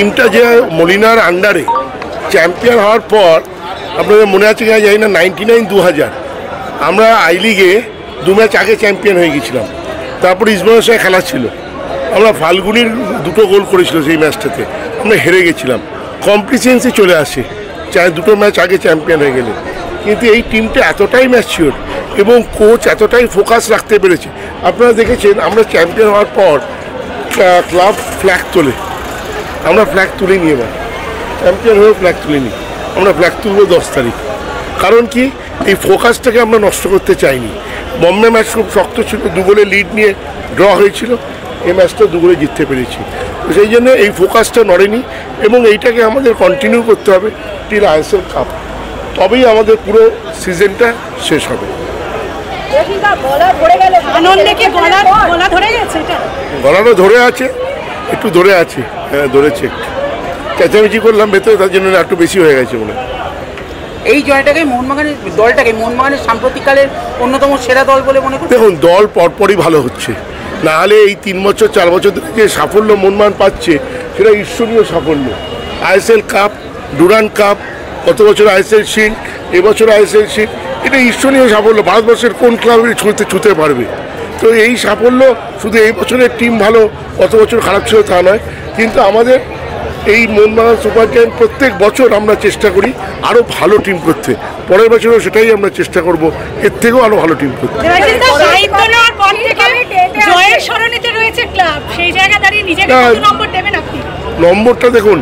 টিমটা যে মলিনার আন্ডারে চ্যাম্পিয়ন হওয়ার পর আপনাদের মনে আছে কিনা জানি না, 99-2000 আমরা আই লিগে 2 ম্যাচ আগে চ্যাম্পিয়ন হয়ে গেছিলাম। তারপর ইস্টবেঙ্গলের সাথে খেলা ছিল, আমরা ফাল্গুনির 2টো গোল করেছিল সেই ম্যাচটাতে, আমরা হেরে গেছিলাম। কমপ্লিসেন্সি চলে আসে 2টো ম্যাচ আগে চ্যাম্পিয়ন হয়ে গেলে। কিন্তু এই টিমটা এতটাই ম্যাচিওর এবং কোচ এতটাই ফোকাস রাখতে পেরেছে। আপনারা দেখেছেন আমরা চ্যাম্পিয়ন হওয়ার পর ক্লাব ফ্ল্যাগ তোলে, আমরা ফ্ল্যাগ তুলিনি, এবার চ্যাম্পিয়ন হয়েও ফ্ল্যাগ তুলিনি, আমরা ফ্ল্যাগ তুলব 10 তারিখ। কারণ কি, এই ফোকাসটাকে আমরা নষ্ট করতে চাইনি। বম্বে ম্যাচ খুব শক্ত ছিল, 2 গোলে লিড নিয়ে ড্র হয়েছিল, এই ম্যাচটা 2 গোলে জিততে পেরেছি। তো সেই জন্য এই ফোকাসটা নড়েনি এবং এইটাকে আমাদের কন্টিনিউ করতে হবে টিল আইএসএল কাপ, তবেই আমাদের পুরো সিজনটা শেষ হবে। গলাটা ধরে আছে, একটু ধরে আছে, হ্যাঁ ধরেছে, একটু চেঁচামেচি করলাম ভেতরে, তার জন্য একটু বেশি হয়ে গেছে মনে হয়। এই জয়টাকে মোহনবাগানের সাম্প্রতিককালের অন্যতম সেরা দল বলে মনে করি। দেখুন, দল পরপরই ভালো হচ্ছে, না হলে এই 3 বছর 4 বছর ধরে যে সাফল্য মোহনবাগান পাচ্ছে সেটা ঈশ্বরীয় সাফল্য। আইএসএল কাপ, ডুরান্ড কাপ, গত বছর আইএসএল শিল্ড, এবছর আইএসএল শিল্ড, এটা ঈশ্বরীয় সাফল্য। ভারতবর্ষের কোন ক্লাবে ছুঁতে পারবে? তো এই সাফল্য শুধু এই বছরের টিম ভালো, গত বছর খারাপ ছিল তা নয়, কিন্তু আমাদের এই মোহনবাগান সুপার জায়ান্ট প্রত্যেক বছর আমরা চেষ্টা করি আরও ভালো টিম করতে। পরের বছরও সেটাই আমরা চেষ্টা করব, এর থেকেও আরও ভালো টিম করতে। নম্বরটা দেখুন,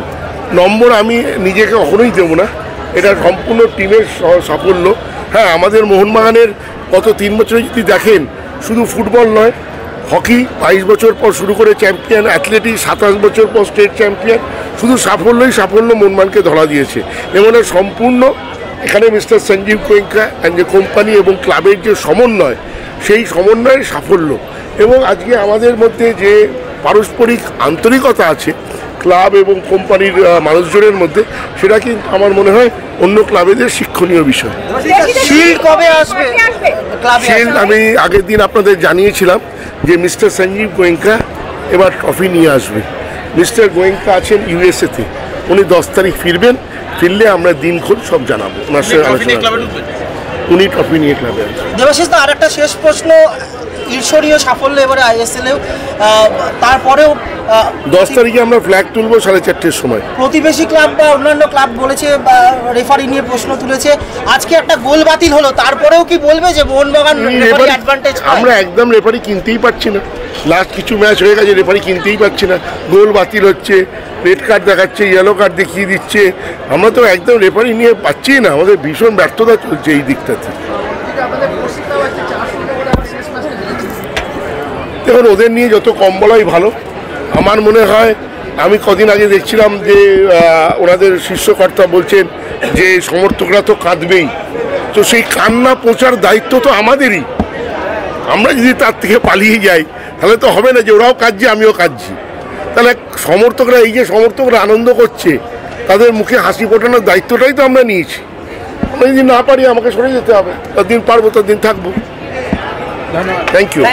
নম্বর আমি নিজেকে কখনোই দেবো না, এটা সম্পূর্ণ টিমের সাফল্য। হ্যাঁ, আমাদের মোহনবাগানের গত 3 বছরে যদি দেখেন, শুধু ফুটবল নয়, হকি 22 বছর পর শুরু করে চ্যাম্পিয়ন, অ্যাথলেটিক্স 27 বছর পর স্টেট চ্যাম্পিয়ন, শুধু সাফল্যই সাফল্য মোহনবাগানকে ধরা দিয়েছে। এবং সম্পূর্ণ এখানে মিস্টার সঞ্জীব গোয়েঙ্কা অ্যান্ড যে কোম্পানি এবং ক্লাবের যে সমন্বয়, সেই সমন্বয়ের সাফল্য। এবং আজকে আমাদের মধ্যে যে পারস্পরিক আন্তরিকতা আছে ক্লাব এবং কোম্পানির মানুষজনের মধ্যে, সেটা কিন্তু আমার মনে হয় অন্য ক্লাবেদের শিক্ষণীয় বিষয়। শিল্ড কবে আসবে? শিল্ড আমি আগের দিন আপনাদের জানিয়েছিলাম যে মিস্টার সঞ্জীব গোয়েঙ্কা এবার ট্রফি নিয়ে আসবে। মিস্টার গোয়েঙ্কা আছেন ইউএসএতে, উনি 10 তারিখ ফিরবেন, ফিরলে আমরা দিনক্ষণ সব জানাবো, ওনার সাথে আলোচনা। উনি ট্রফি নিয়ে ক্লাবে আসবেন। দেবাশিস দা, আরেকটা শেষ প্রশ্ন, ঈশ্বরীয় সাফল্য এবারে আইএসএলেও, তারপরেও 10 তারিখে আমরা ফ্ল্যাগ তুলবো 4:30-র সময়। প্রতিবেশী ক্লাব বা অন্যান্য ক্লাব বলেছে, রেফারি নিয়ে প্রশ্ন তুলেছে, আজকে একটা গোল বাতিল হলো, তারপরেও কি বলবে যে মোহনবাগান রেফারি অ্যাডভান্টেজ? আমরা একদম রেফারি কিনতেই পারছি না, লাস্ট কিছু ম্যাচ হয়ে গেছে, রেফারি কিনতেই পারছি না, গোল বাতিল হচ্ছে, রেড কার্ড দেখাচ্ছে, ইয়েলো কার্ড দেখিয়ে দিচ্ছে, আমরা তো একদম রেফারি নিয়ে পাচ্ছি না। আমাদের ভীষণ ব্যর্থতা চলছে এই দিকটাতে। দেখুন, ওদের নিয়ে যত কম বলাই ভালো। আমার মনে হয়, আমি কদিন আগে দেখছিলাম যে ওনাদের শীর্ষকর্তা বলছেন যে সমর্থকরা তো কাঁদবেই, তো সেই কান্না পৌঁছার দায়িত্ব তো আমাদেরই। আমরা যদি তার থেকে পালিয়ে যাই তাহলে তো হবে না যে ওরাও কাঁদছে আমিও কাঁদছি। তাহলে সমর্থকরা, এই যে সমর্থকরা আনন্দ করছে, তাদের মুখে হাসি ফোটানোর দায়িত্বটাই তো আমরা নিয়েছি। আমরা যদি না পারি আমাকে সরে যেতে হবে, ততদিন পারবো ততদিন থাকবো। Thank you.